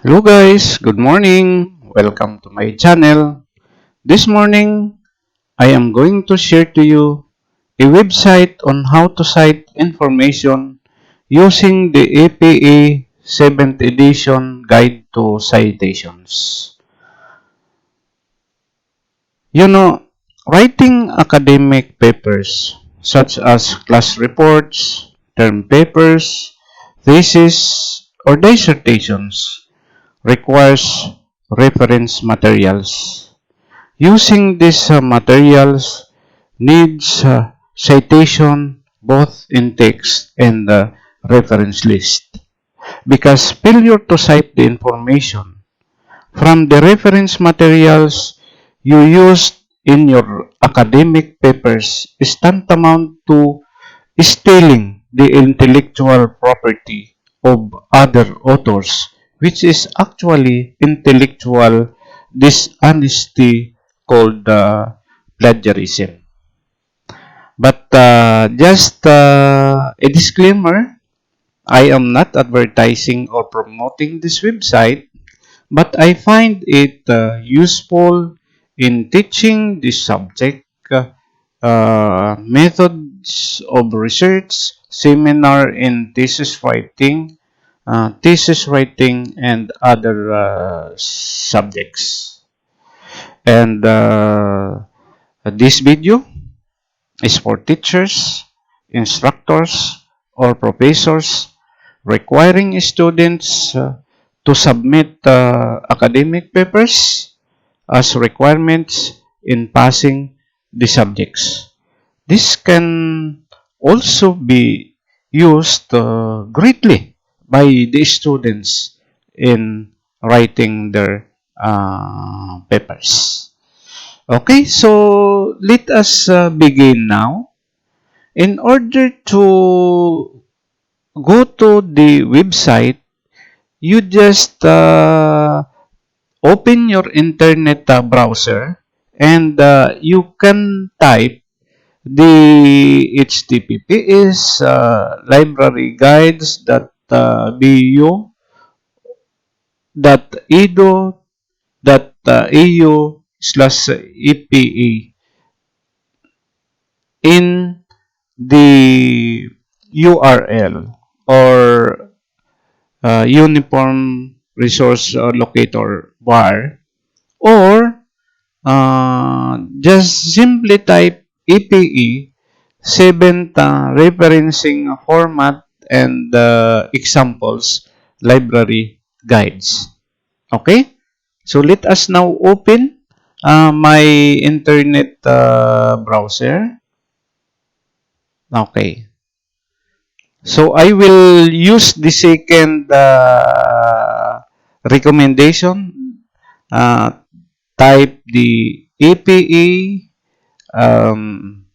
Hello guys, good morning. Welcome to my channel. This morning, I am going to share to you a website on how to cite information using the APA 7th edition guide to citations. You know, writing academic papers such as class reports, term papers, thesis, or dissertations requires reference materials. Using these materials needs citation both in text and reference list because failure to cite the information from the reference materials you used in your academic papers is tantamount to stealing the intellectual property of other authors, which is actually intellectual dishonesty called plagiarism. But just a disclaimer, I am not advertising or promoting this website, but I find it useful in teaching this subject, methods of research, seminar in thesis writing, and other subjects. And this video is for teachers, instructors, or professors requiring students to submit academic papers as requirements in passing the subjects. This can also be used greatly by the students in writing their papers. Okay, so let us begin now. In order to go to the website, you just open your internet browser and you can type the https librarygaides.edu.au/epa in the URL or uniform resource locator bar, or just simply type EPE 7th referencing format and examples library guides. Okay? So let us now open my internet browser. Okay. So I will use the second recommendation. Uh, Type the APA um,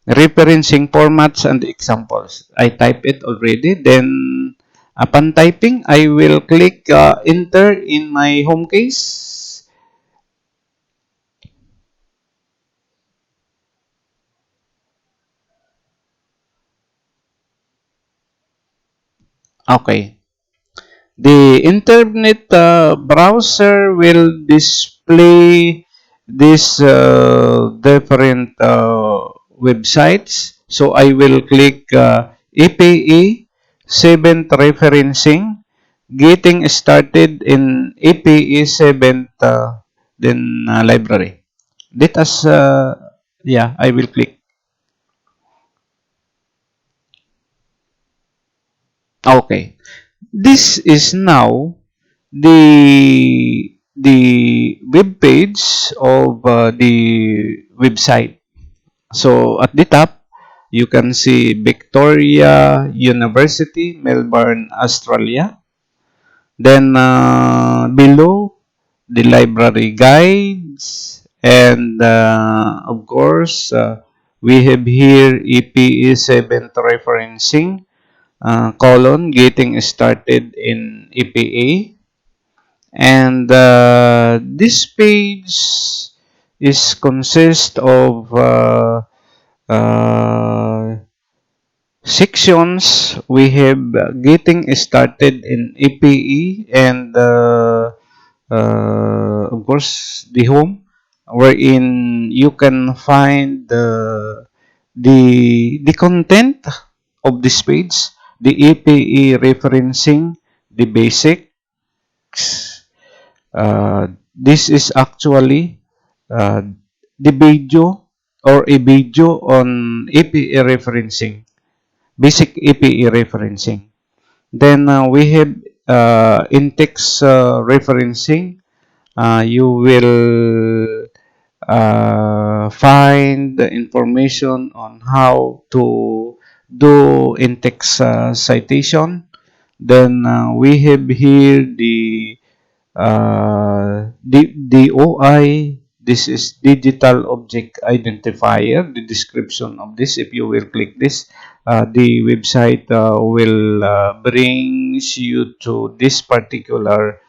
referencing formats and examples. I type it already. Then upon typing, I will click enter in my home case. Okay. The internet browser will display these different websites. So I will click APA 7th referencing, getting started in APA 7th then library. Let us, yeah, I will click. Okay. This is now the web page of the website. So at the top, you can see Victoria University, Melbourne, Australia. Then below, the library guides, and of course, we have here EPE 7th referencing colon getting started in EPA. And this page is consist of uh, sections, we have getting started in APE and of course the home, wherein you can find the content of this page, the APE referencing, the basics. This is actually uh, the video or a video on APE referencing, basic APE referencing. Then we have in-text referencing. You will find the information on how to do in-text citation. Then we have here the OI. This is digital object identifier. The description of this, if you will click this, the website will brings you to this particular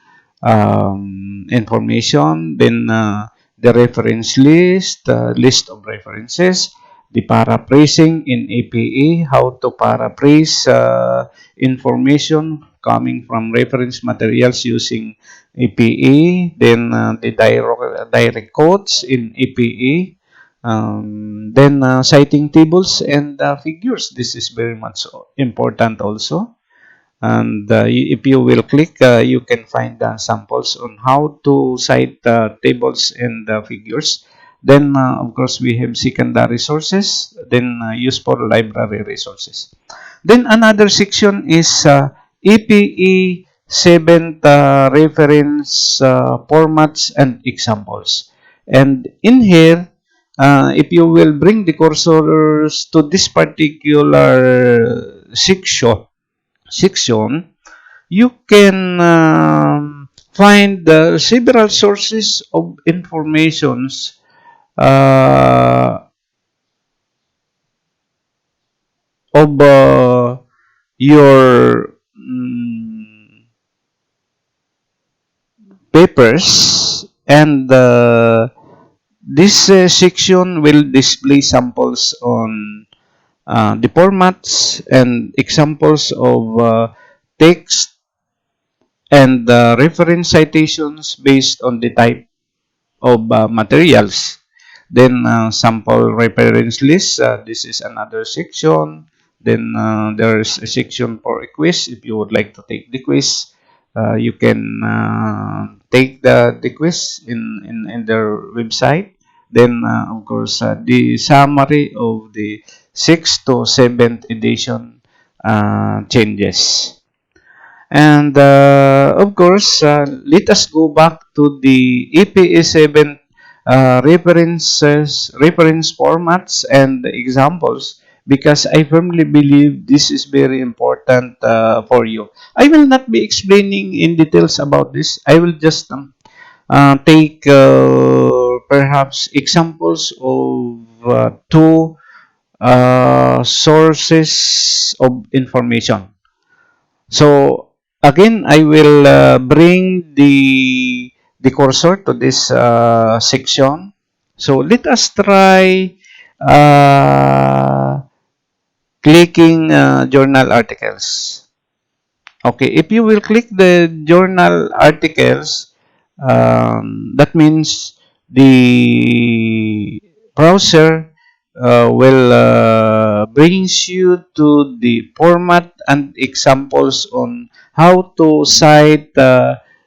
information. Then the reference list, list of references, the paraphrasing in APA, how to paraphrase information coming from reference materials using APA, then the direct quotes in APA, then citing tables and figures. This is very much important also. And if you will click, you can find samples on how to cite tables and figures. Then, of course, we have secondary sources, then useful library resources. Then another section is EPE 7 reference formats and examples. And in here, if you will bring the cursors to this particular section, you can find several sources of informations of your papers, and this section will display samples on the formats and examples of text and reference citations based on the type of materials. Then sample reference list. This is another section. Then there's a section for a quiz. If you would like to take the quiz, you can take the quiz in their website. Then, of course, the summary of the 6th to 7th edition changes. And of course, let us go back to the EPA 7 reference formats and examples, because I firmly believe this is very important for you. I will not be explaining in details about this. I will just take perhaps examples of two sources of information. So again, I will bring the cursor to this section. So let us try uh, clicking journal articles. Okay, if you will click the journal articles, that means the browser will brings you to the format and examples on how to cite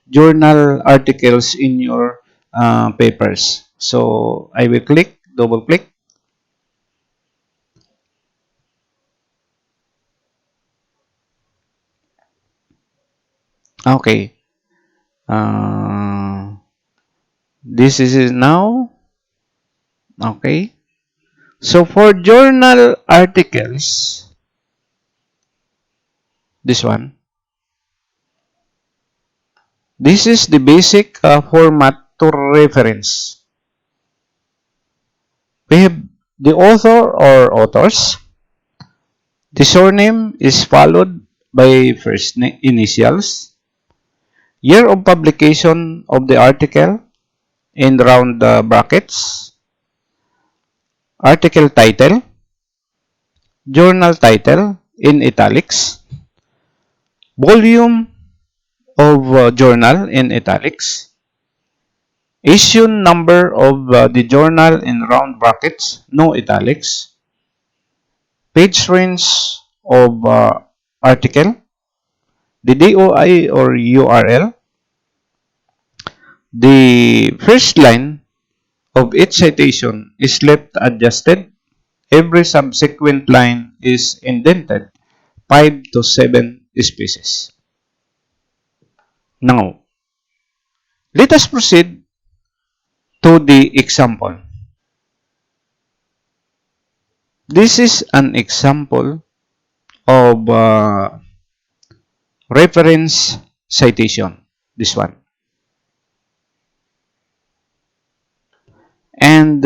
journal articles in your papers. So I will click, double click. Okay. Uh, this is now. Okay. So for journal articles, this one, this is the basic format to reference. We have the author or authors. The surname is followed by first initials, year of publication of the article in round brackets, article title, journal title in italics, volume of journal in italics, issue number of the journal in round brackets, no italics, page range of article, the DOI or URL, the first line of each citation is left adjusted. Every subsequent line is indented 5 to 7 spaces. Now, let us proceed to the example. This is an example of reference citation, this one. And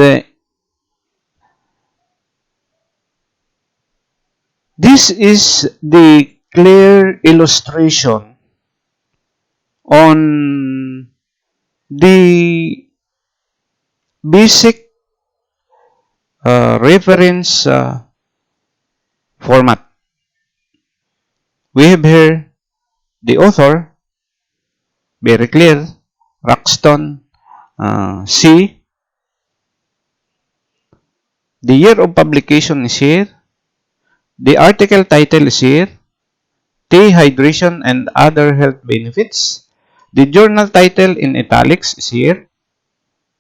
this is the clear illustration on the basic reference format. We have here the author, very clear, Roxton, C. The year of publication is here. The article title is here. Tea, hydration, and other health benefits. The journal title in italics is here.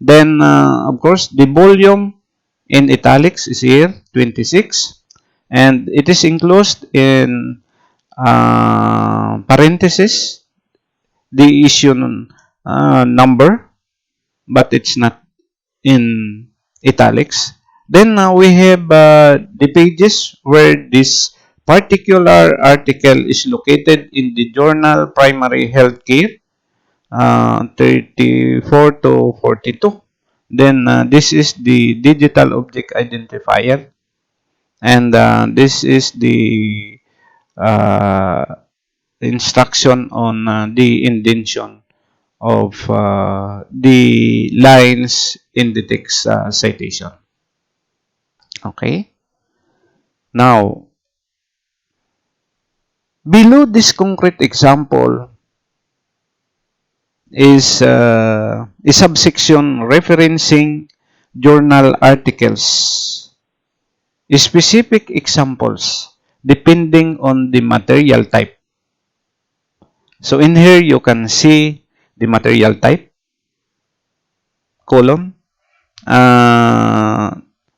Then, of course, the volume in italics is here, 26. And it is enclosed in parenthesis, the issue number, but it's not in italics. Then we have the pages where this particular article is located in the journal Primary Healthcare, 34 to 42. Then this is the digital object identifier, and this is the uh, instruction on the indentation of the lines in the text citation. Okay. Now, below this concrete example is a subsection referencing journal articles, specific examples depending on the material type. So in here you can see the material type, column,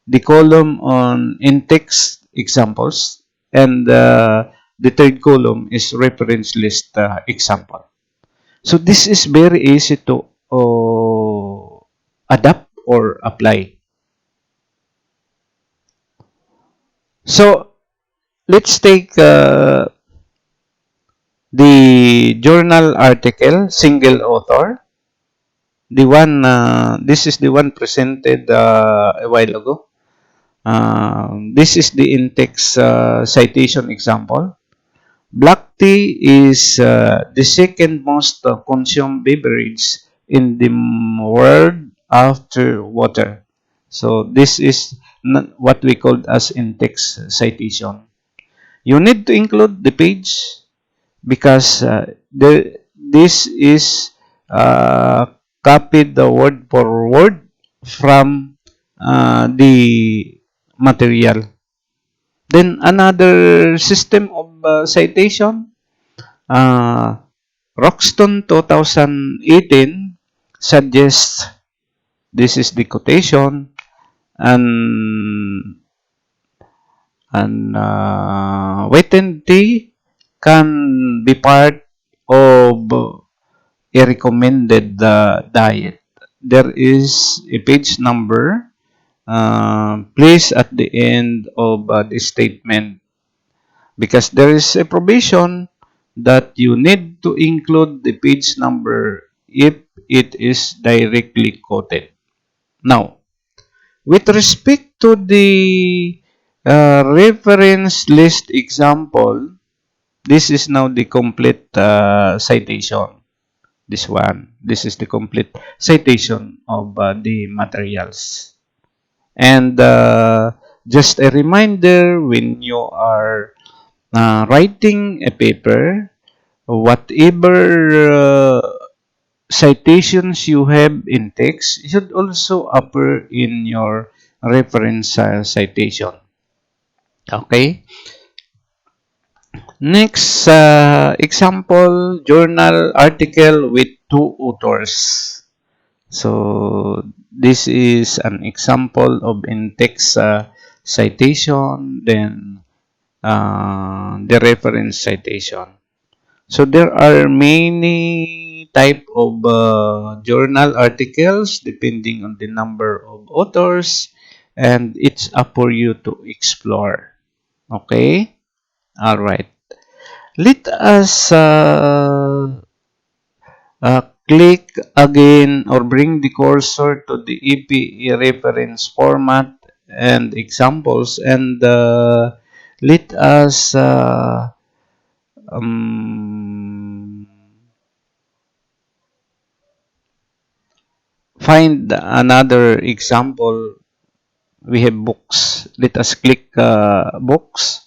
the column on in-text examples, and the third column is reference list example. So this is very easy to adapt or apply. So let's take the journal article, single author. The one, this is the one presented a while ago. This is the in-text citation example. Black tea is the second most consumed beverage in the world after water. So this is what we call as in-text citation. You need to include the page because this is copied the word for word from the material. Then another system of citation, uh, Roxton 2018 suggests this is the quotation, and wheat and tea can be part of a recommended diet. There is a page number placed at the end of the statement because there is a provision that you need to include the page number if it is directly quoted. Now, with respect to the reference list example, this is now the complete citation. This one. This is the complete citation of the materials. And Just a reminder when you are writing a paper, whatever citations you have in text should also appear in your reference citation. Okay. Next example, journal article with two authors. So this is an example of in-text citation, then the reference citation. So there are many type of journal articles depending on the number of authors, and it's up for you to explore. Okay? All right. Let us click again or bring the cursor to the EPE reference format and examples, and let us um, find another example. We have books. Let us click books.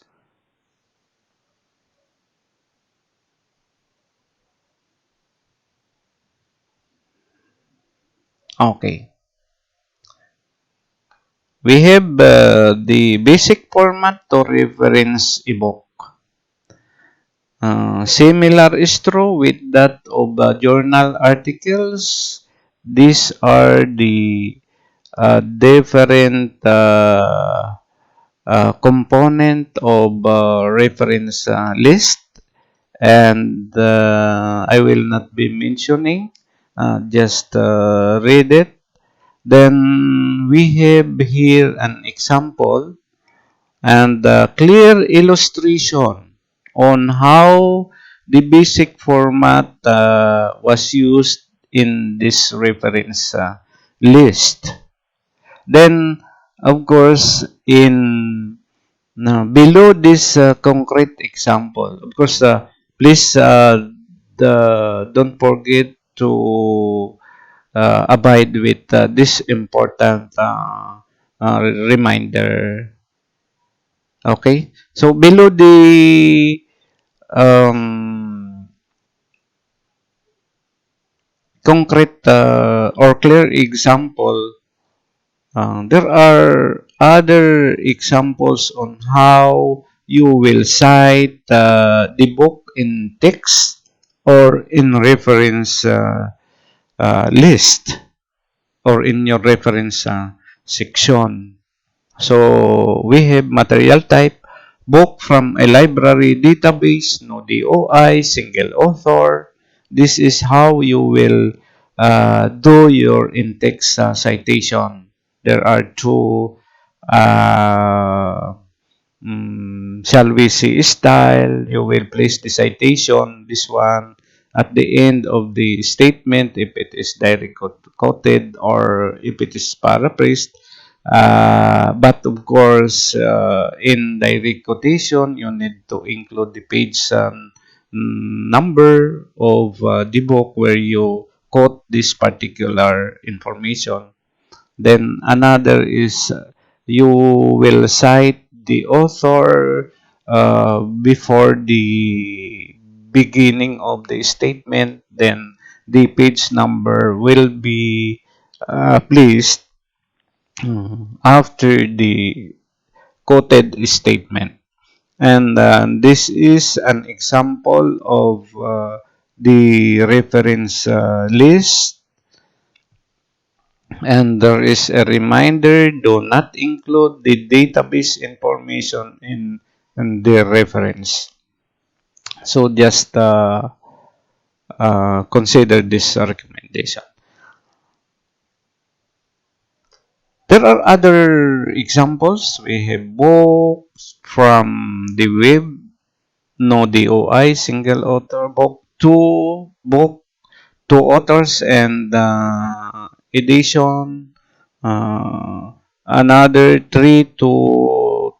Okay. We have the basic format to reference ebook. Similar is true with that of journal articles. These are the different component of reference list, and I will not be mentioning. Just read it. Then we have here an example and a clear illustration on how the basic format was used in this reference list. Then, of course, in below this concrete example, of course, please don't forget to abide with this important reminder. Okay, so below the um, concrete or clear example, there are other examples on how you will cite the book in text or in reference list or in your reference section. So we have material type, book from a library database, no DOI, single author. This is how you will do your in-text citation. There are two, uh, shall we say, style. You will place the citation, this one, at the end of the statement if it is direct quoted or if it is paraphrased. But of course, in direct quotation, you need to include the page number of the book where you quote this particular information. Then another is you will cite the author before the beginning of the statement. Then the page number will be placed after the quoted statement. And this is an example of the reference list. And there is a reminder, do not include the database information in the reference. So just consider this recommendation. There are other examples. We have books from the web, no DOI, single author, two authors and edition, another 3 to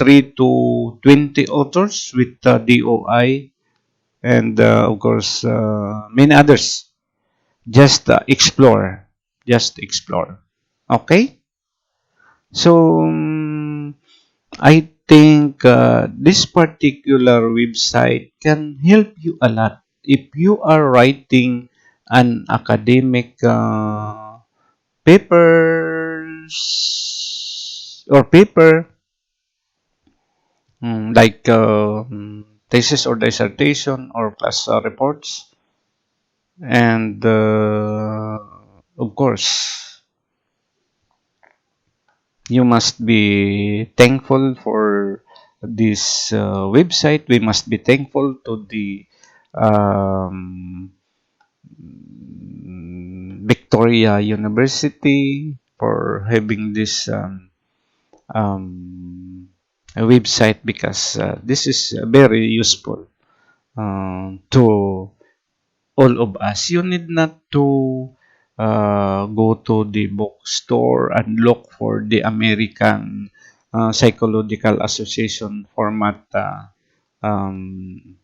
20 authors with DOI, and of course many others. Just explore. Okay. So I think this particular website can help you a lot if you are writing an academic papers or paper like thesis or dissertation or class reports, and of course you must be thankful for this website. We must be thankful to the um, Victoria University for having this website, because this is very useful to all of us. You need not to go to the bookstore and look for the American Psychological Association format um,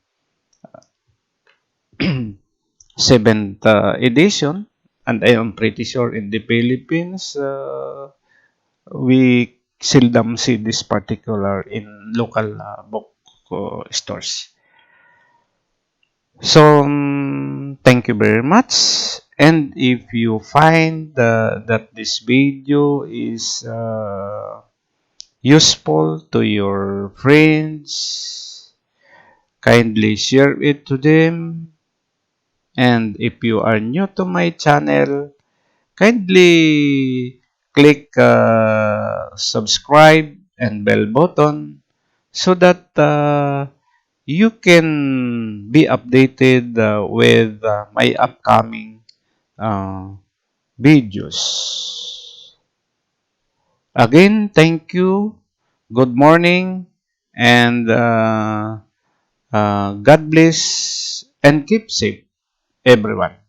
7th edition. And I am pretty sure in the Philippines, we seldom see this particular in local book stores. So, thank you very much. And if you find that this video is useful to your friends, kindly share it to them. And if you are new to my channel, kindly click subscribe and bell button so that you can be updated with my upcoming uh, videos. Again, thank you. Good morning, and God bless and keep safe, everyone.